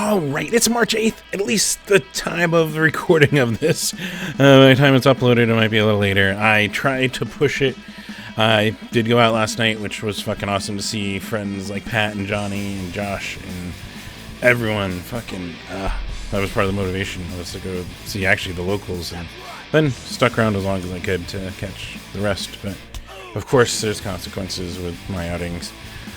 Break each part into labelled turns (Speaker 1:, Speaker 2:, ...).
Speaker 1: All right, it's March 8th, at least the time of the recording of this. By the time it's uploaded, it might be a little later. I tried to push it. I did go out last night, which was fucking awesome to see friends like Pat and Johnny and Josh and everyone. Fucking, that was part of the motivation, was to go see actually the locals, and then stuck around as long as I could to catch the rest. But of course, there's consequences with my outings.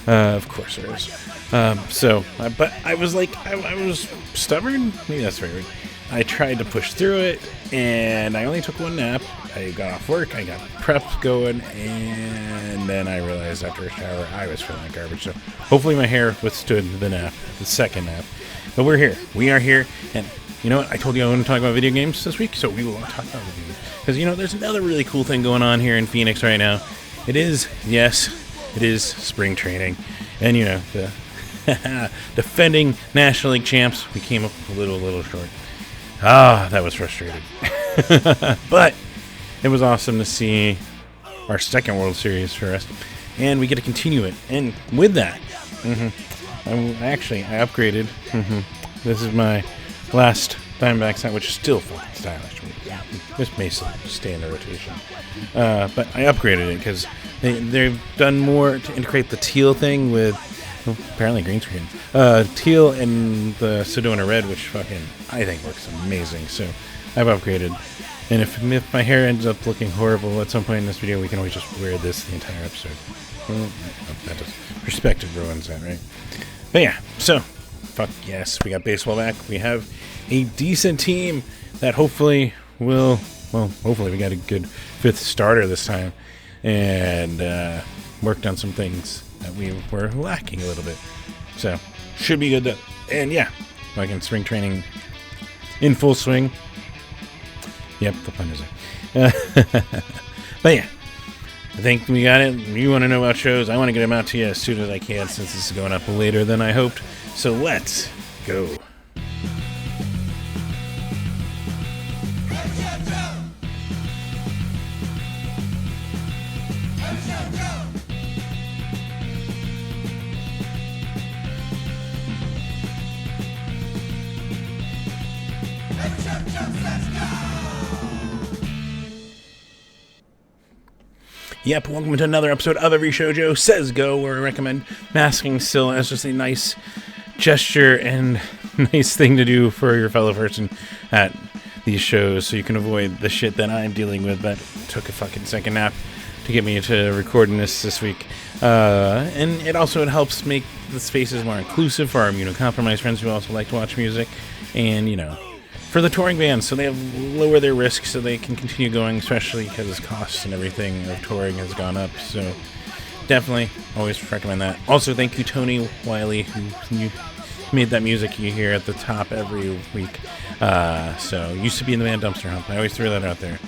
Speaker 1: Of course there is. But I was like, I was stubborn. Maybe that's very weird. I tried to push through it, and I only took one nap. I got off work, I got prep going, and then I realized after a shower I was feeling like garbage. So hopefully my hair withstood the nap, the second nap. But we're here. We are here, and you know what? I told you I want to talk about video games this week, so we will talk about video games. Because, you know, there's another really cool thing going on here in Phoenix right now. It is spring training. And, you know, the defending National League champs, we came up a little short. That was frustrating. But it was awesome to see our second World Series for us. And we get to continue it. And with that, I upgraded. This is my last Diamondback set, which is still fucking stylish. This may stay in the rotation. But I upgraded it because they've done more to integrate the teal thing with, apparently green screen. Teal and the Sedona red, which fucking, I think works amazing. So I've upgraded. And if my hair ends up looking horrible at some point in this video, we can always just wear this the entire episode. That does. Perspective ruins that, right? But yeah, so, fuck yes, we got baseball back. We have a decent team that hopefully will, hopefully we got a good fifth starter this time. And worked on some things that we were lacking a little bit. So, should be good. And yeah, fucking spring training in full swing. Yep, the pun is there. But yeah, I think we got it. You want to know about shows? I want to get them out to you as soon as I can, since this is going up later than I hoped. So let's go. Yep, welcome to another episode of Every Shoujo Says Go, where we recommend masking still as just a nice gesture and nice thing to do for your fellow person at these shows, so you can avoid the shit that I'm dealing with that took a fucking second nap to get me to recording this week. And it helps make the spaces more inclusive for our immunocompromised friends who also like to watch music, and, you know, for the touring bands, so they have lower their risk so they can continue going, especially because costs and everything of touring has gone up. So definitely always recommend that. Also, thank you, Tony Wiley, who made that music you hear at the top every week. So used to be in the band Dumpster Hump. I always throw that out there.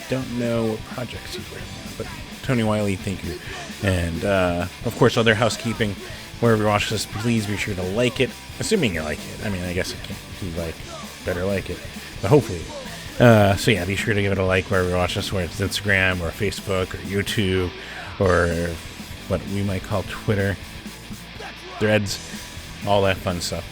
Speaker 1: Don't know what projects he's working on, but Tony Wiley, thank you. And of course, other housekeeping. Wherever you watch this, please be sure to like it. Assuming you like it. I mean, I guess it can't be like better like it, but hopefully. So yeah, be sure to give it a like wherever you watch this, whether it's Instagram or Facebook or YouTube or what we might call Twitter, Threads, all that fun stuff.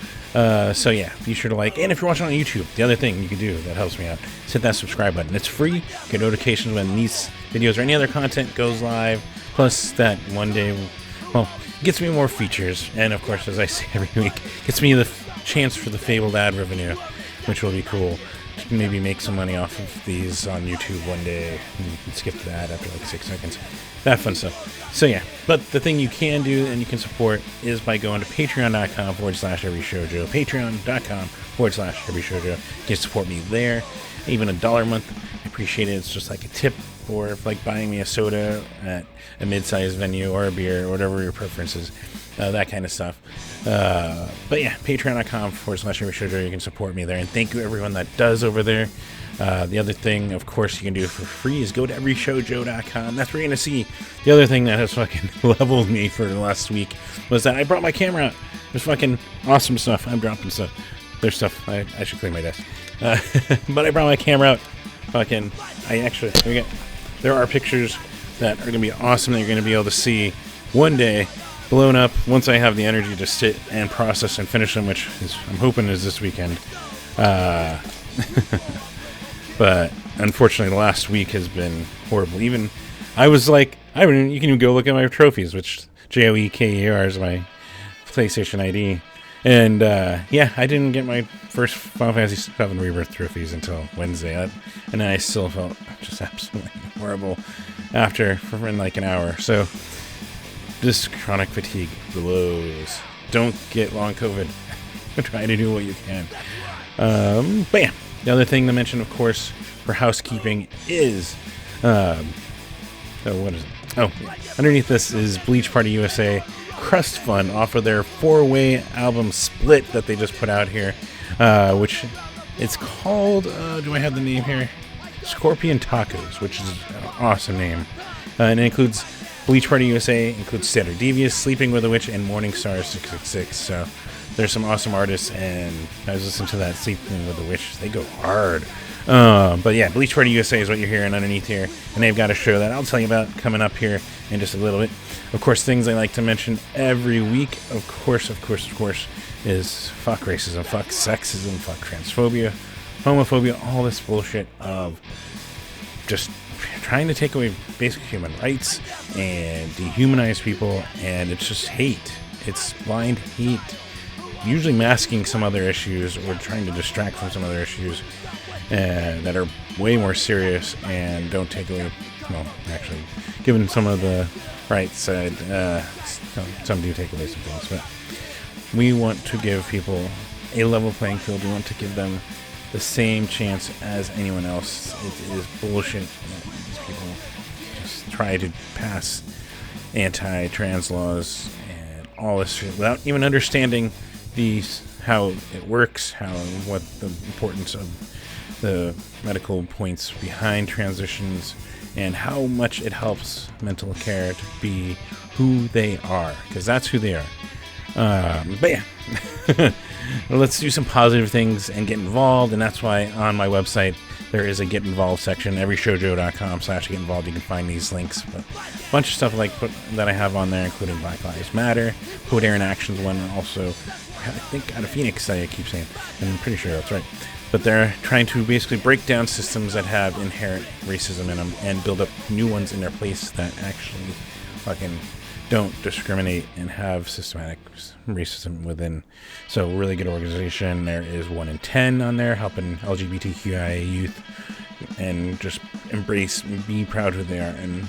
Speaker 1: So yeah, be sure to like. And if you're watching on YouTube, the other thing you can do that helps me out is hit that subscribe button. It's free. Get notifications when these videos or any other content goes live. Plus that one day, gets me more features. And of course, as I say every week, gets me the chance for the fabled ad revenue, which will be cool. Maybe make some money off of these on YouTube one day. You can skip that after like 6 seconds. That fun stuff. So yeah, but the thing you can do and you can support is by going to patreon.com/everyshoujo. Patreon.com/everyshoujo. You can support me there. Even $1 a month, I appreciate it. It's just like a tip, or like buying me a soda at a mid-sized venue or a beer or whatever your preference is. That kind of stuff. But yeah, patreon.com/everyshoujo. You can support me there. And thank you everyone that does over there. The other thing, of course, you can do for free is go to everyshoujo.com. That's where you're going to see the other thing that has fucking leveled me for the last week was that I brought my camera out. There's fucking awesome stuff. I'm dropping stuff. There's stuff. I should clean my desk. But I brought my camera out. Fucking, there are pictures that are going to be awesome that you're going to be able to see one day blown up once I have the energy to sit and process and finish them, which is, I'm hoping is this weekend. But unfortunately, the last week has been horrible. Even I was like, you can even go look at my trophies, which JOEKER is my PlayStation ID. And yeah, I didn't get my first Final Fantasy VII Rebirth trophies until Wednesday, and I still felt just absolutely horrible after for like an hour. So this chronic fatigue blows. Don't get long COVID. Try to do what you can. But yeah, the other thing to mention, of course, for housekeeping is what is it? Oh, underneath this is Bleach Party USA Crust Fund off of their 4-way album split that they just put out here, which it's called, do I have the name here? Scorpion Tacos, which is an awesome name. And it includes Bleach Party USA, includes Standard Devious, Sleeping with a Witch, and Morning Star 666. So there's some awesome artists, and I was listening to that Sleeping with a Witch. They go hard. But yeah, Bleach Party USA is what you're hearing underneath here, and they've got a show that I'll tell you about coming up here in just a little bit. Of course, things I like to mention every week, of course, is fuck racism, fuck sexism, fuck transphobia, homophobia, all this bullshit of just trying to take away basic human rights and dehumanize people, and it's just hate. It's blind hate, usually masking some other issues or trying to distract from some other issues that are way more serious and don't take away, well, actually, given some of the right side, some do take away some things, but we want to give people a level playing field. We want to give them the same chance as anyone else. It is bullshit. These people just try to pass anti-trans laws and all this shit without even understanding how it works, what the importance of the medical points behind transitions, and how much it helps mental care to be who they are, because that's who they are. But yeah, well, let's do some positive things and get involved, and that's why on my website there is a Get Involved section, everyshowjoe.com/get involved. You can find these links, but a bunch of stuff that I have on there, including Black Lives Matter, Code Aaron Actions one, and also I think out of Phoenix, I keep saying, and I'm pretty sure that's right. But they're trying to basically break down systems that have inherent racism in them and build up new ones in their place that actually fucking don't discriminate and have systematic racism within. So really good organization. There is 1 in 10 on there helping LGBTQIA youth and just embrace, be proud who they are. And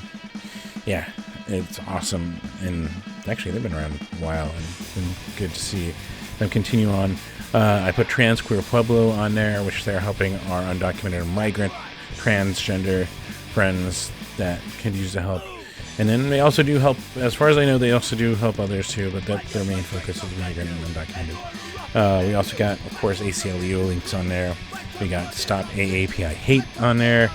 Speaker 1: yeah, it's awesome. And actually they've been around a while, and it's been good to see them continue on. I put Trans Queer Pueblo on there, which they're helping our undocumented migrant transgender friends that can use the help. And then they also do help, as far as I know, they also do help others too, but their main focus is migrant and undocumented. We also got, of course, ACLU links on there. We got Stop AAPI Hate on there.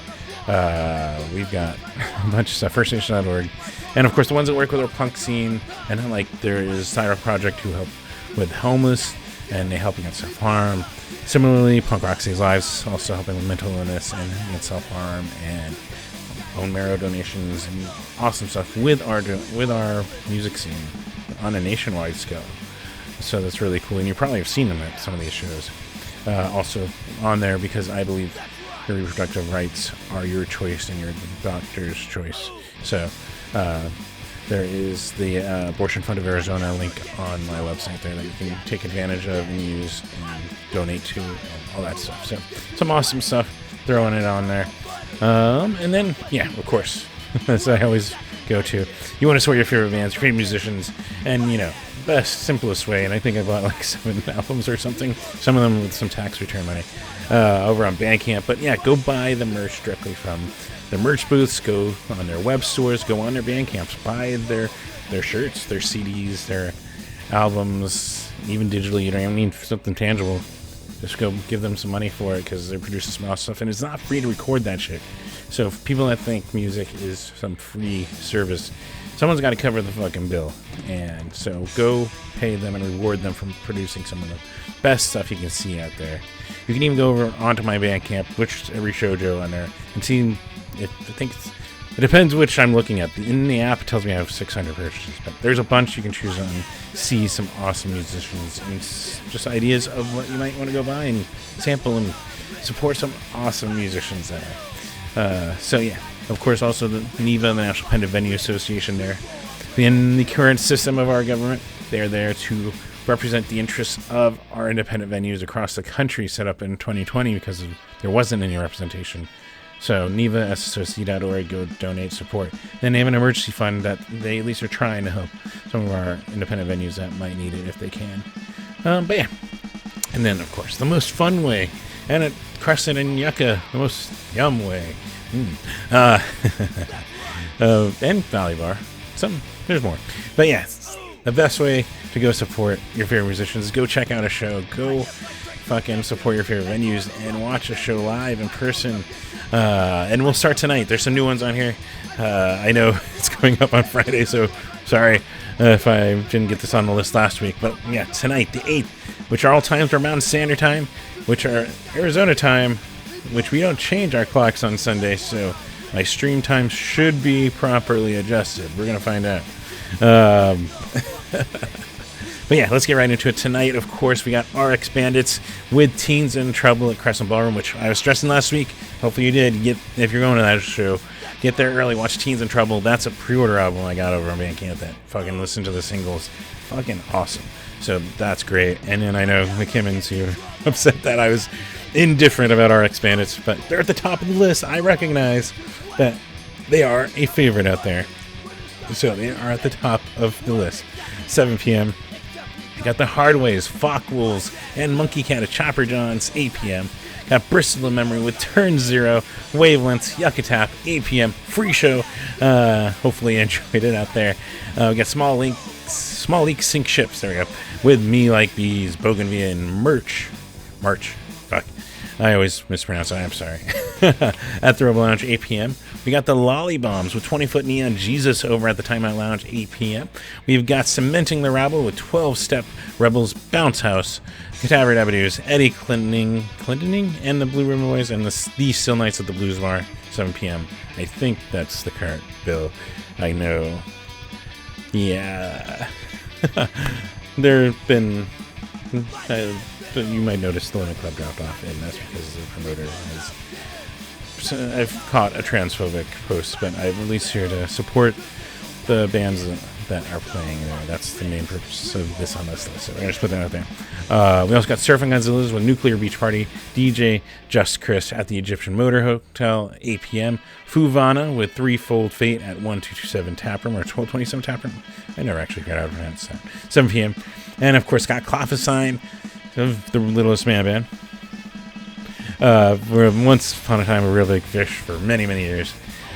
Speaker 1: We've got a bunch of stuff, FirstNation.org. And of course, the ones that work with our punk scene. And then, like, there is Cyber Project who help with homeless, and they help against self-harm. Similarly, Punk Rock Saves Lives, also helping with mental illness and against self-harm, and bone marrow donations, and awesome stuff with our music scene on a nationwide scale. So that's really cool, and you probably have seen them at some of these shows. Also on there, because I believe your reproductive rights are your choice and your doctor's choice. So there is the Abortion Fund of Arizona link on my website there that you can take advantage of and use and donate to and all that stuff. So some awesome stuff, throwing it on there. And then, yeah, of course, as I always go to, you want to support your favorite bands, your favorite musicians, and, you know, best, simplest way, and I think I bought like 7 albums or something, some of them with some tax return money, over on Bandcamp. But yeah, go buy the merch directly from the merch booths, go on their web stores, go on their Bandcamps, buy their shirts, their CDs, their albums, even digitally. You don't even need something tangible. Just go give them some money for it, because they're producing some awesome stuff, and it's not free to record that shit. So if people that think music is some free service, someone's got to cover the fucking bill. And so go pay them and reward them for producing some of the best stuff you can see out there. You can even go over onto my Bandcamp, which is every showjo on there, and see if I think It depends which I'm looking at. In the app, it tells me I have 600 purchases, but there's a bunch you can choose on. See some awesome musicians and just ideas of what you might want to go buy and sample and support some awesome musicians there. So yeah, of course, also the NEVA, the National Independent Venue Association there. In the current system of our government, they're there to represent the interests of our independent venues across the country, set up in 2020 because there wasn't any representation. So NEVA, SSOC.org, go donate, support. Then they have an emergency fund that they at least are trying to help some of our independent venues that might need it if they can. But yeah. And then, of course, the most fun way, and at Crescent and Yucca, the most yum way. And Valley Bar. There's more. But yeah, the best way to go support your favorite musicians is go check out a show. Go fucking support your favorite venues and watch a show live in person. And we'll start tonight. There's some new ones on here. I know it's going up on Friday, so sorry if I didn't get this on the list last week. But yeah, tonight, the 8th, which are all times are Mountain Standard Time, which are Arizona time, which we don't change our clocks on Sunday, so my stream time should be properly adjusted. We're going to find out. But yeah, let's get right into it. Tonight, of course, we got RX Bandits with Teens in Trouble at Crescent Ballroom, which I was stressing last week. Hopefully you did. If you're going to that show, get there early, watch Teens in Trouble. That's a pre-order album I got over on Bandcamp that fucking listen to the singles. Fucking awesome. So that's great. And then I know McKimmons who upset that I was indifferent about RX Bandits, but they're at the top of the list. I recognize that they are a favorite out there. So they are at the top of the list. 7 p.m. You got the Hardways, Fockwolves, and Monkey Cat at Chopper John's, 8 p.m. Got Bristol of Memory with Turn Zero, Wavelengths, Yucca Tap, 8 p.m. Free show. Hopefully you enjoyed it out there. We got Small Leak Sink Ships, there we go, with Me Like Bees, Bougainvillea, and March. Fuck. I always mispronounce it, I'm sorry. At the Rebel Lounge, 8 p.m. We got the Lolly Bombs with 20-Foot Neon Jesus over at the Timeout Lounge, 8 p.m. We've got Cementing the Rabble with 12-Step Rebels, Bounce House, Cadaver Dabbadoos, Eddie Clintoning, and the Blue Ribbon Boys, and the Still Nights at the Blues Bar, 7 p.m. I think that's the current bill. I know. Yeah. There have been... you might notice the Limit Club dropped off, and that's because the promoter has... I've caught a transphobic post, but I released here to support the bands that are playing there. That's the main purpose of this on this list, so we're going to just put that out there. We also got Surfing Godzillas with Nuclear Beach Party, DJ Just Chris at the Egyptian Motor Hotel, 8 p.m. Fuvana with Threefold Fate at 1227 Taproom, or 1227 Taproom. I never actually figured out how to pronounce that. 7 p.m. And, of course, got Clopicine of the Littlest Man Band. We're once upon a time a real big fish for many, many years.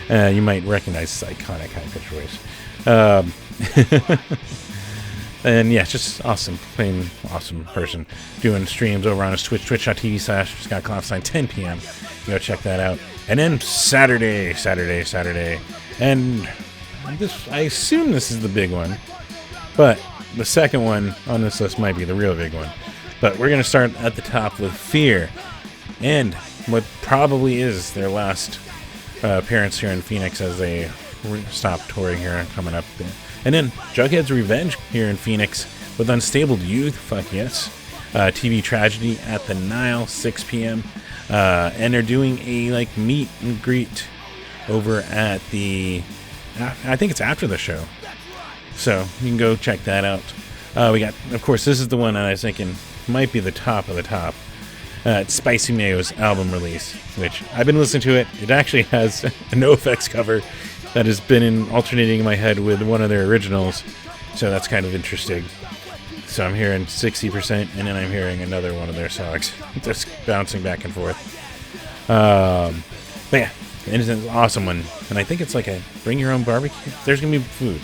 Speaker 1: You might recognize this iconic high-pitched voice. And yeah, just awesome, plain awesome person doing streams over on his Twitch, twitch.tv/ScottClopside, 10 p.m. Go check that out. And then Saturday. And I assume this is the big one, but the second one on this list might be the real big one. But we're going to start at the top with Fear. And what probably is their last appearance here in Phoenix as they stop touring here and coming up. And then Jughead's Revenge here in Phoenix with Unstable Youth. Fuck yes. TV Tragedy at the Nile, 6 p.m. And they're doing a meet and greet over at the... I think it's after the show. So you can go check that out. We got, of course, this is the one that I was thinking might be the top of the top. It's Spicy Mayo's album release, which I've been listening to it. It actually has a NoFX cover that has been alternating in my head with one of their originals, so that's kind of interesting. So I'm hearing 60%, and then I'm hearing another one of their songs, just bouncing back and forth. But yeah, it's an awesome one, and I think it's like a bring your own barbecue. There's gonna be food.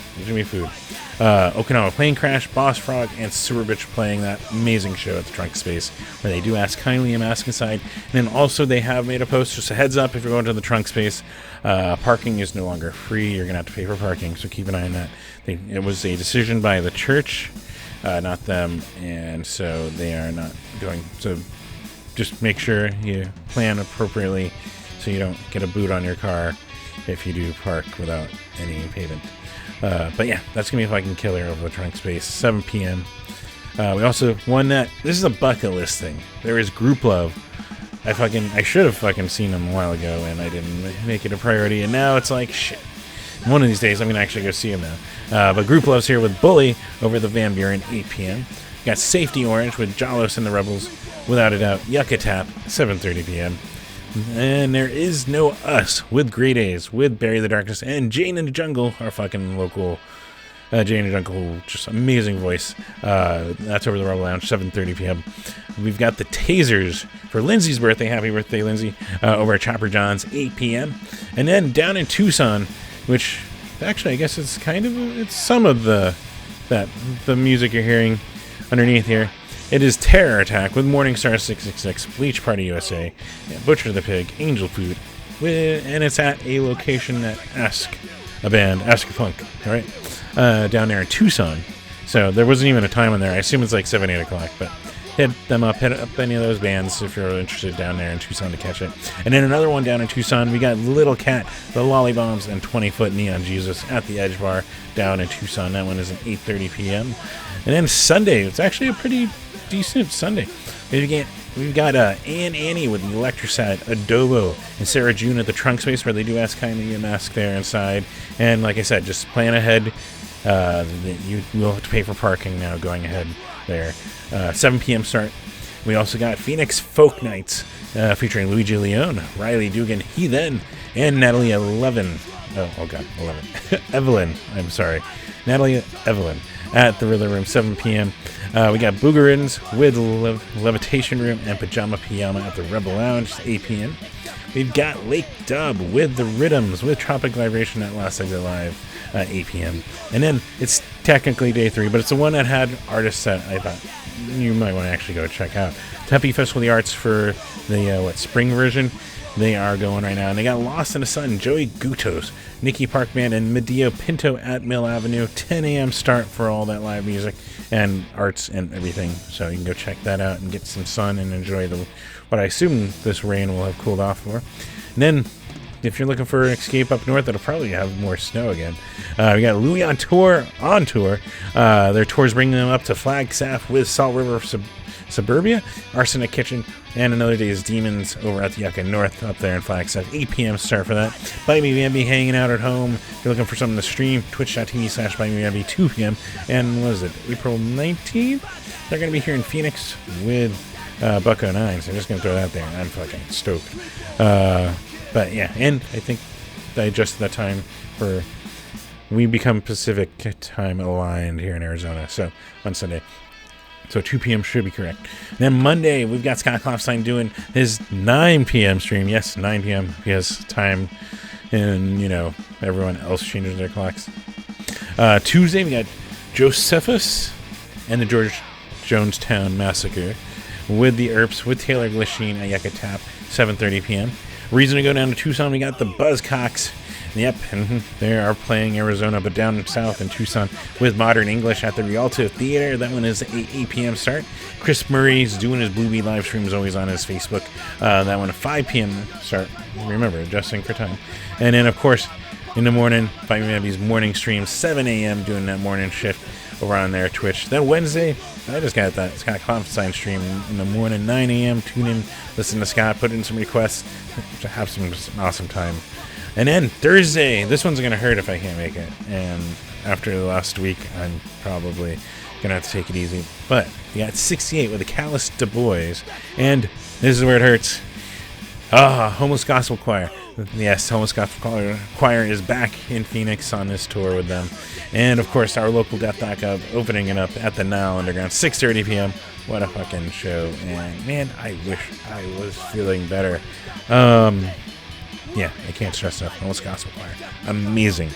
Speaker 1: Okinawa Plane Crash, Boss Frog, and Sewer Bitch playing that amazing show at the Trunk Space, where they do ask kindly and mask inside. And then also they have made a post, just a heads up, if you're going to the Trunk Space, parking is no longer free. You're going to have to pay for parking, so keep an eye on that. It was a decision by the church, not them, and so they are not going. So just make sure you plan appropriately so you don't get a boot on your car if you do park without any pavement. But yeah, that's going to be a fucking killer over the trunk space, 7 p.m. We also won that. This is a bucket list thing. There is Group Love. I should have fucking seen them a while ago, and I didn't make it a priority, and now it's like, shit. One of these days, I'm going to actually go see them now. But Group Love's here with Bully over the Van Buren, 8 p.m. Got Safety Orange with Jalos and the Rebels, without a doubt. Yucca Tap, 7:30 p.m. And there is No Us with Great A's, with Bury the Darkness, and Jane in the Jungle, our fucking local Jane in the Jungle, just amazing voice. That's over the Rebel Lounge, 7:30 p.m. We've got the Tasers for Lindsay's birthday. Happy birthday, Lindsay. Over at Chopper John's, 8 p.m. And then down in Tucson, which actually I guess it's it's some of the music you're hearing underneath here. It is Terror Attack with Morningstar 666, Bleach Party USA, Butcher the Pig, Angel Food, and it's at a location that Ask a Punk, all right, down there in Tucson. So there wasn't even a time on there. I assume it's like 7, 8 o'clock, but hit up any of those bands if you're interested down there in Tucson to catch it. And then another one down in Tucson, we got Little Cat, the Lollybombs, and 20-Foot Neon Jesus at the Edge Bar down in Tucson. That one is at 8:30 p.m. And then Sunday, it's actually a pretty decent Sunday. We've got Ann Annie with the Electrosat, Adobo, and Sarah June at the Trunk Space, where they do ask kindly a mask there inside. And like I said, just plan ahead. You will have to pay for parking now going ahead there. 7 p.m. start. We also got Phoenix Folk Nights featuring Luigi Leone, Riley Dugan, Heathen, and Natalie 11. Oh God, 11. Evelyn, I'm sorry. Natalie Evelyn at the Riddler Room, 7 p.m. We got Boogerins with Levitation Room and Pajama Piyama at the Rebel Lounge, 8 p.m. We've got Lake Dub with the Rhythms with Tropic Vibration at Last Exit Live, 8 p.m. And then it's technically day 3, but it's the one that had artists that I thought you might want to actually go check out. Tempe Festival of the Arts for the spring version. They are going right now, and they got Lost in the Sun, Joey Gutos, Nikki Parkman, and Medeo Pinto at Mill Avenue. 10 a.m. start for all that live music and arts and everything. So you can go check that out and get some sun and enjoy what I assume this rain will have cooled off for. And then, if you're looking for an escape up north, it'll probably have more snow again. We got Louis on tour. Their tour's bringing them up to Flagstaff with Salt River Suburbia, Arsenic Kitchen, and Another Day's Demons over at the Yucca North up there in Flagstaff. 8 p.m. start for that. Bite Me Bambi hanging out at home. If you're looking for something to stream, twitch.tv/Bite Me Bambi, 2 p.m. And what is it, April 19th? They're going to be here in Phoenix with Bucko 9, so I'm just going to throw that there. I'm fucking stoked. But yeah, and I think I adjusted that time for we become Pacific time aligned here in Arizona, so on Sunday. So 2 p.m. should be correct. Then Monday, we've got Scott Klopstein doing his 9 p.m. stream. Yes, 9 p.m. He has time, and, everyone else changes their clocks. Tuesday, we got Josephus and the George Jonestown Massacre with the Earps, with Taylor Glisheen at Yucca Tap, 7:30 p.m. Reason to go down to Tucson, we got the Buzzcocks. Yep, and they are playing Arizona, but down south in Tucson with Modern English at the Rialto Theater. That one is 8 p.m. start. Chris Murray's doing his Bluebee live streams always on his Facebook. That one at 5 p.m. start. Remember, adjusting for time. And then, of course, in the morning, Fight Me Bambi's morning stream, 7 a.m. doing that morning shift over on their Twitch. Then Wednesday, I just got that Scott Klopstein stream in the morning, 9 a.m. Tune in, listen to Scott, put in some requests, to have some awesome time. And then Thursday, this one's going to hurt if I can't make it. And after the last week, I'm probably going to have to take it easy. But we got 68 with the Callous Du Bois. And this is where it hurts. Homeless Gospel Choir. Yes, Homeless Gospel Choir is back in Phoenix on this tour with them. And, of course, our local Death.gov opening it up at the Nile Underground, 6:30 p.m. What a fucking show. And, man, I wish I was feeling better. Yeah, I can't stress enough. Homeless Gospel Choir. Amazing.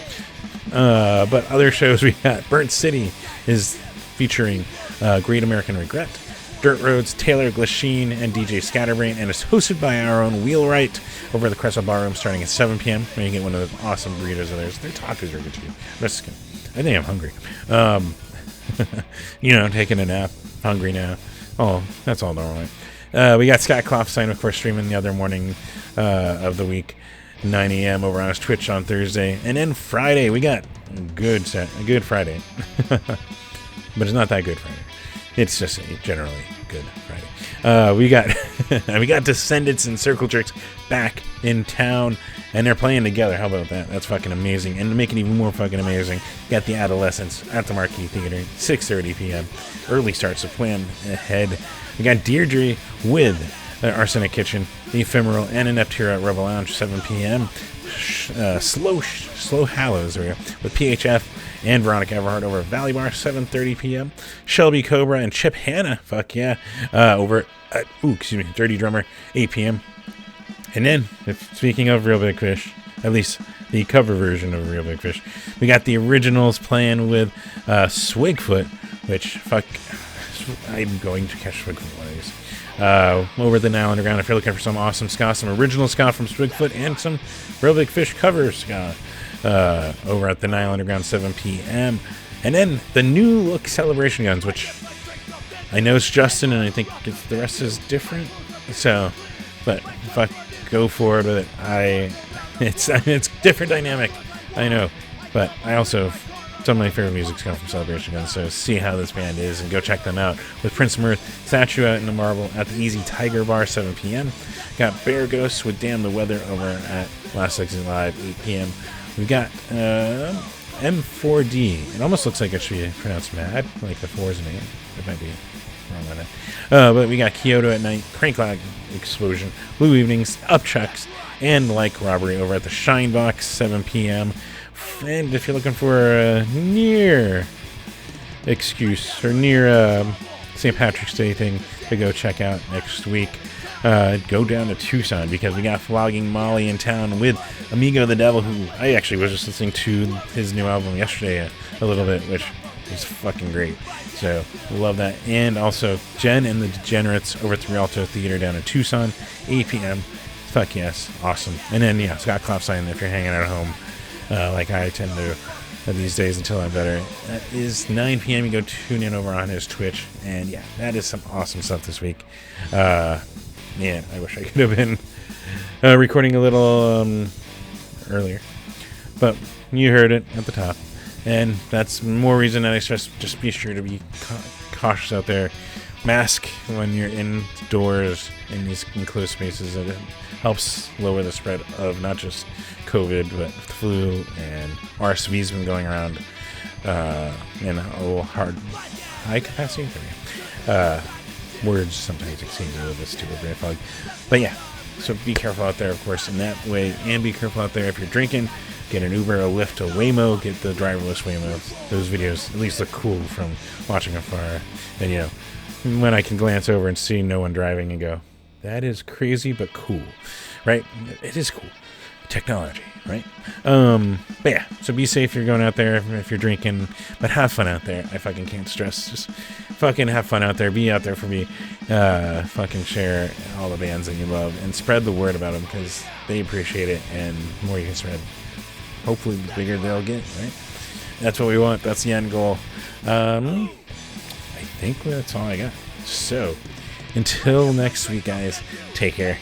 Speaker 1: But other shows we got. Burnt City is featuring Great American Regret, Dirt Roads, Taylor Glasheen, and DJ Scatterbrain, and is hosted by our own Wheelwright over at the Crest Ballroom starting at 7 p.m. Where you get one of those awesome burritos of theirs. Their tacos are good too. I think I'm hungry. Taking a nap. Hungry now. Oh, that's all normal. We got Scott Klopstein, of course, streaming the other morning of the week. 9 a.m. over on his Twitch on Thursday. And then Friday, we got a good Friday. But it's not that good Friday. It's just a generally good Friday. We got Descendants and Circle Jerks back in town, and they're playing together. How about that? That's fucking amazing. And to make it even more fucking amazing, got the Adolescents at the Marquee Theater, 6:30 p.m. Early start, so plan ahead. We got Deirdre with the Arsenic Kitchen, the Ephemeral, and Inept here at Rebel Lounge, 7 p.m. Slow Hallows with PHF and Veronica Everhart over at Valley Bar, 7:30 p.m. Shelby Cobra and Chip Hanna, fuck yeah, over at Dirty Drummer, 8 p.m. And then, speaking of Real Big Fish, at least the cover version of Real Big Fish, we got the originals playing with Swigfoot, which, fuck, I'm going to catch Swigfoot one of these. Over at the Nile Underground, if you're looking for some awesome ska, some original ska from Swigfoot, and some Real Big Fish cover ska, over at the Nile Underground, 7 p.m. And then the new look Celebration Guns, which I know it's Justin, and I think the rest is different. So, but fuck, go for it with it. It's different dynamic, I know, but I also, some of my favorite music's come from Celebration Guns, so see how this band is and go check them out. With Prince Mirth, Statue out in the Marble at the Easy Tiger Bar, 7 p.m. Got Bear Ghosts with Damn the Weather over at Last Exit Live, 8 p.m. We got M4D. It almost looks like it should be pronounced Mad, like the 4's name. It might be wrong on it. But we got Kyoto at Night, Cranklag Explosion, Blue Evenings, Upchucks, and Like Robbery over at the Shine Box, 7 p.m. And if you're looking for a near excuse or near St. Patrick's Day thing to go check out next week, go down to Tucson, because we got Flogging Molly in town with Amigo the Devil, who I actually was just listening to his new album yesterday a little bit, which is fucking great. So love that. And also Jen and the Degenerates over at the Rialto Theater down in Tucson, 8 p.m. Fuck yes, awesome. And then yeah, Scott Klopstein if you're hanging out at home, like I tend to these days until I'm better. That is 9 p.m. You go tune in over on his Twitch, and yeah, that is some awesome stuff this week. Man, I wish I could have been recording a little earlier, but you heard it at the top, and that's more reason that I stress. Just be sure to be cautious out there. Mask when you're indoors in these enclosed spaces. It helps lower the spread of not just COVID, but flu and RSV's been going around in a little high capacity. Words sometimes it seems a little bit stupid, brain fog. But yeah, so be careful out there, of course, in that way, and be careful out there if you're drinking. Get an Uber, a Lyft, a Waymo, get the driverless Waymos. Those videos at least look cool from watching afar. And you know, when I can glance over and see no one driving and go, that is crazy but cool, right? It is cool. Technology, right? But yeah, so be safe if you're going out there, if you're drinking, but have fun out there. I fucking can't stress, just fucking have fun out there, be out there for me, fucking share all the bands that you love, and spread the word about them, because they appreciate it, and the more you can spread, hopefully the bigger they'll get, right? That's what we want, that's the end goal. I think that's all I got. So, until next week, guys, take care.